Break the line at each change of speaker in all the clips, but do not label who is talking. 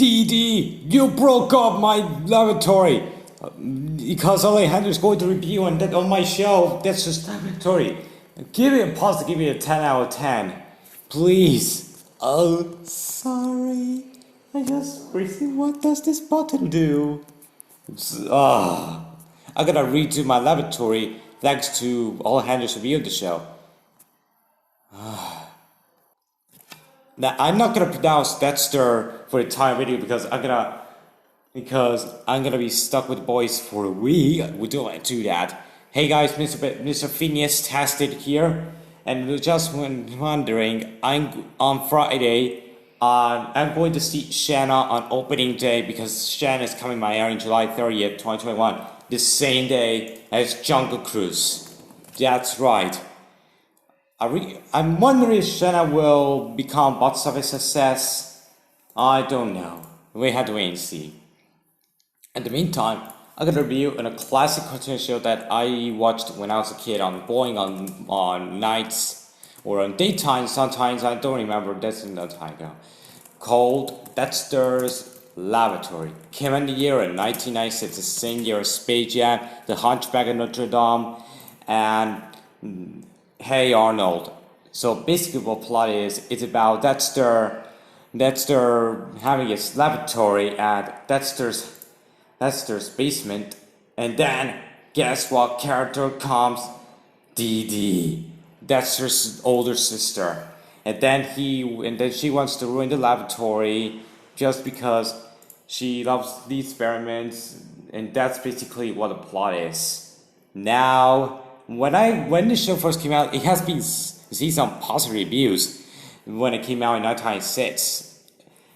DD, you broke up my laboratory. Because Alejandro's going to review on my show. That's just laboratory. Give it a pause. Give it a 10 out of 10. Please. Oh, sorry. I just received. What does this button do? I gotta redo my laboratory thanks to Alejandro's review of the show. Now I'm not gonna pronounce Dexter for the entire video because I'm gonna be stuck with boys for a week. We don't want to do that. Hey guys, Mr. Phineas Tasted here, and just when wondering, on Friday. I'm going to see Shanna on opening day because Shanna is coming my area on July 30th, 2021, the same day as Jungle Cruise. That's right. I'm wondering if Shanna will become box office success. I don't know. We have to wait and see. In the meantime, I'm gonna review a classic cartoon show that I watched when I was a kid on BOiNG on nights or on daytime. Sometimes I don't remember. That's a time ago. Called Dexter's Laboratory. Came in the year in 1996, the same year as Space Jam, The Hunchback of Notre Dame, and Hey Arnold. So basically what plot is, it's about Dexter having his laboratory at Dexter's basement, and then guess what character comes? Dee Dee, Dexter's older sister. And then she wants to ruin the laboratory just because she loves the experiments, and that's basically what the plot is. Now, when the show first came out, it has been seen some positive reviews when it came out in 1996.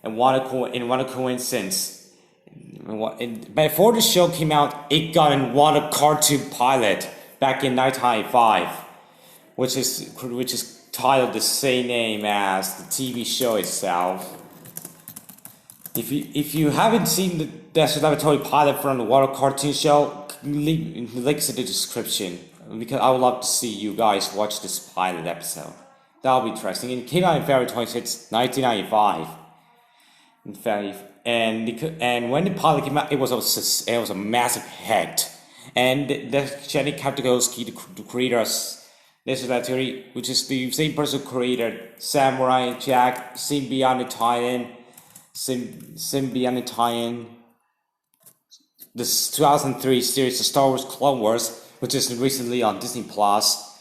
And what a coincidence! Before the show came out, it got in one cartoon pilot back in 1995, which is titled the same name as the TV show itself. If you haven't seen the Dexter Laboratory pilot from the Water cartoon show, links in the description because I would love to see you guys watch this pilot episode. That'll be interesting. It came out in February 26, 1995. And when the pilot came out, it was a massive hit. And the Genndy Tartakovsky, the creator of Dexter Laboratory, which is the same person who created Samurai Jack, Symbiotic Titan, the 2003 series of Star Wars Clone Wars, which is recently on Disney Plus,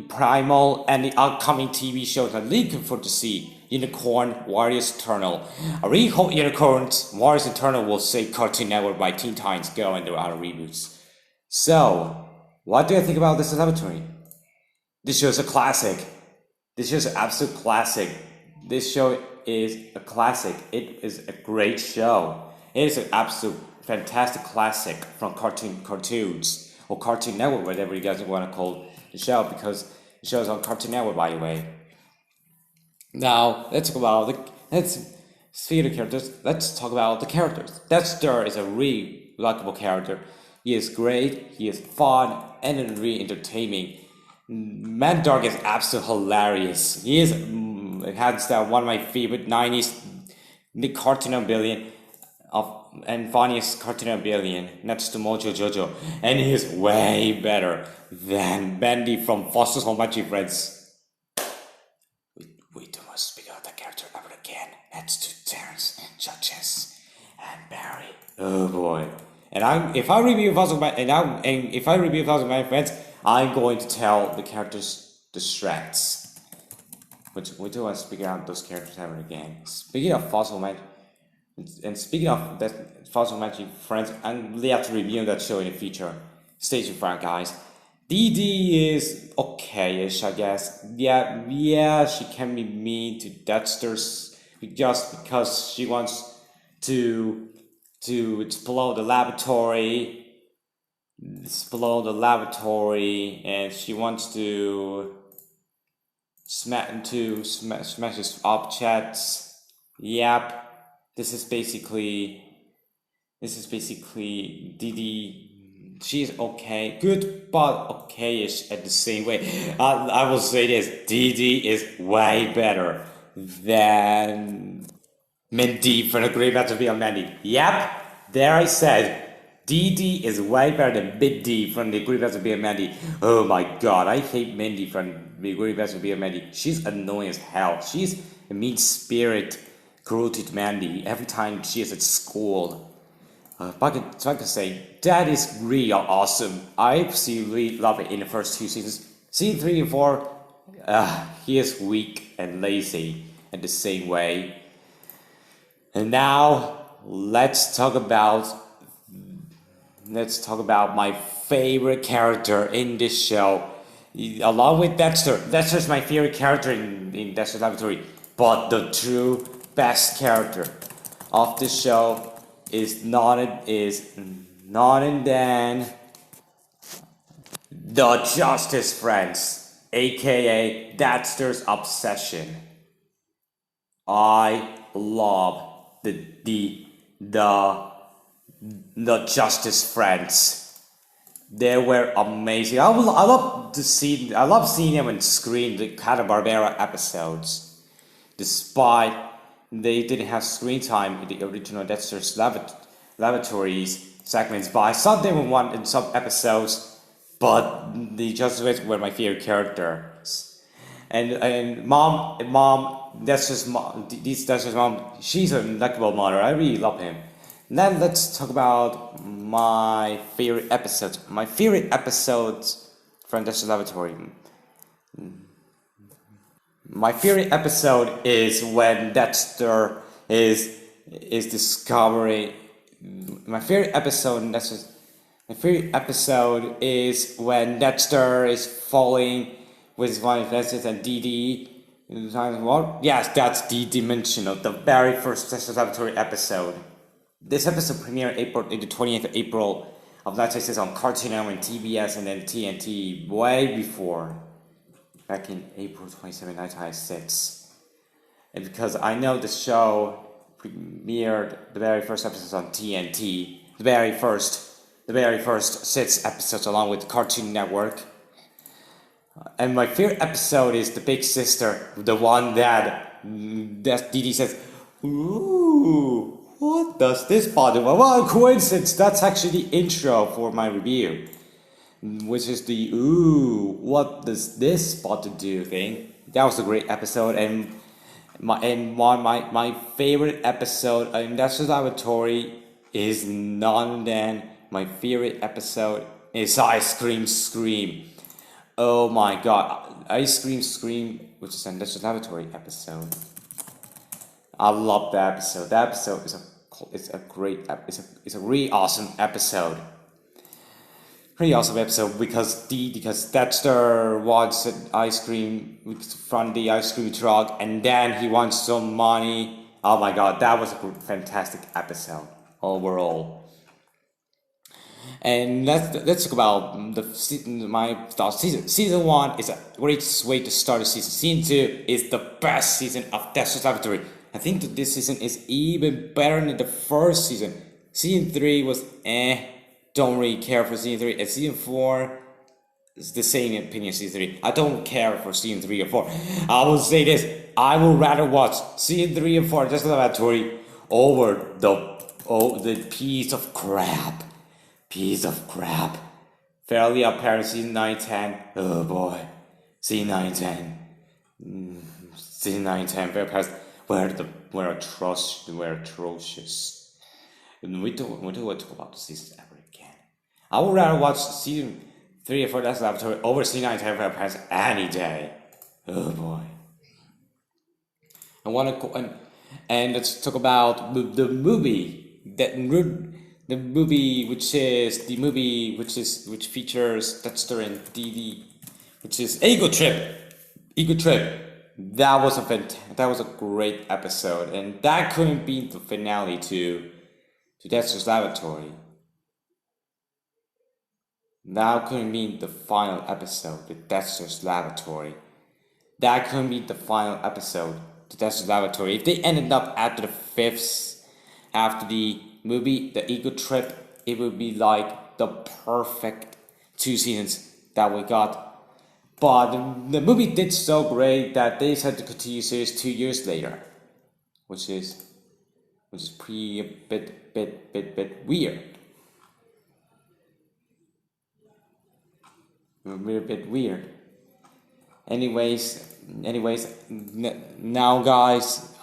Primal, and the upcoming TV shows I'm looking forward to see. Unicorn Warriors Eternal. I really hope Unicorn Warriors Eternal will say Cartoon Network by Teen Titans Go and their other reboots. So, what do you think about this laboratory? This show is a classic. This show is an absolute classic. This show is a classic. It is a great show. It is an absolute fantastic classic from cartoons or Cartoon Network, whatever you guys want to call the show, because the show is on Cartoon Network, by the way. Now let's talk about the characters. Let's talk about the characters. Dexter is a really likable character. He is great. He is fun and really entertaining. Mad Dog is absolutely hilarious. He is has that one of my favorite 90s the cartoon billion and funniest cartoon billion next to Mojo Jojo, and he is way better than Bendy from Foster's Home Magic Friends. We don't speak of that character ever again. Next to Terrence and Judges and Barry. Oh boy! And if I review Foster's Magic Friends, I'm going to tell the characters the strengths. But we don't want to speak out those characters ever again. Speaking of Fossil Magic, and speaking of that Fossil Magic Friends, I'm really have to review that show in the future. Stay tuned, guys. Dee Dee is okay-ish, I guess. Yeah, she can be mean to Dexter's just because she wants to explode the laboratory, and she wants to smash his objects. Yep, this is basically Dee Dee. She's okay, good, but okay-ish at the same way. I will say this: Dee Dee is way better than Mindy from the Great Bad to be on Mandy. Yep, there I said. DD is way better than Big D from the Great Bad to be on Mandy. Oh my god, I hate Mindy from the Great Bad to be on Mandy. She's annoying as hell. She's a mean spirit cruelty to Mandy every time she is at school. But I can say that is really awesome. I really love it in the first 2 seasons. Season 3 and 4, he is weak and lazy in the same way. And now let's talk about my favorite character in this show, along with Dexter. Dexter's my favorite character in Dexter's Laboratory, but the true best character of this show is none other than the Justice Friends, aka Dexter's Obsession. I love the Justice Friends. They were amazing. I love seeing them on screen, the Hanna-Barbera episodes. Despite they didn't have screen time in the original Dexter's Laboratories segments, but I saw them in some episodes. But the Justice Friends were my favorite characters. And mom, Dexter's mom, she's a likable mother. I really love him. Then let's talk about my favorite episodes. My favorite episodes from Dexter's Laboratory. My favorite episode is when Dexter is discovering. My favorite episode is when Dexter is falling with his wife and DD. Yes, that's the dimensional, the very first Dexter's Laboratory episode. This episode premiered in the 20th of April of 1996 on Cartoon Network and TBS and then TNT way before, back in April 27, 1996. And because I know the show premiered the very first episodes on TNT, the very first 6 episodes along with Cartoon Network. And my favorite episode is the big sister, the one that Didi says, "Ooh, what does this bother?" Well, coincidence, that's actually the intro for my review, which is the "Ooh, what does this bother do" thing. That was a great episode, and my favorite episode in Dexter's Laboratory is none than my favorite episode is Ice Cream Scream. Oh my god, Ice Cream Scream, which is an Dexter's Laboratory episode. I love that episode. That episode is a really awesome episode. Pretty awesome episode because Dexter wants an ice cream from the ice cream truck and then he wants some money. Oh my god, that was a fantastic episode overall. And let's talk about my thoughts. Season 1 is a great way to start a season. Season 2 is the best season of Dexter's Laboratory. I think that this season is even better than the first season. Season 3 was don't really care for season 3. And season 4 is the same opinion as season 3. I don't care for season 3 or 4. I will say this, I would rather watch season 3 and 4 Dexter's Laboratory over the piece of crap. Fairly apparent season 9 10. Oh boy. Season 9 10. Season 9 10 very apparent. We're atrocious. And we don't want to talk about the seasons ever again. I would rather watch season 3 and 4 Dexter's Laboratory over season 9 10 very apparent any day. Oh boy. I want to go and let's talk about the movie which features Dexter and Dee, which is Ego Trip. That was a great episode, and that couldn't be the finale to Dexter's Laboratory. That couldn't be the final episode to Dexter's Laboratory. That couldn't be the final episode to Dexter's Laboratory. If they ended up after the movie, the Ego Trip, it would be like the perfect 2 seasons that we got. But the movie did so great that they decided to continue series 2 years later, which is which is pretty a bit weird. A bit weird. Anyways, now guys,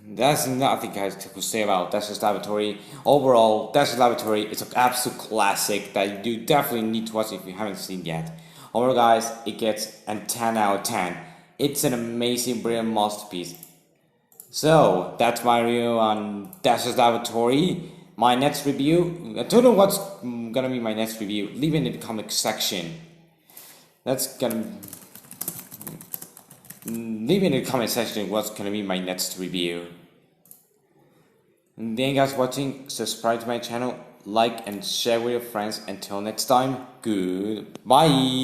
that's nothing guys to say about Dexter's Laboratory. Overall, Dexter's Laboratory is an absolute classic that you definitely need to watch if you haven't seen yet. Overall guys, it gets a 10 out of 10. It's an amazing, brilliant masterpiece. So, that's my review on Dexter's Laboratory. My next review, I don't know what's gonna be my next review. Leave it in the comment section. Leave in the comment section what's gonna be my next review. And thank you guys for watching. Subscribe to my channel, like and share with your friends. Until next time, goodbye.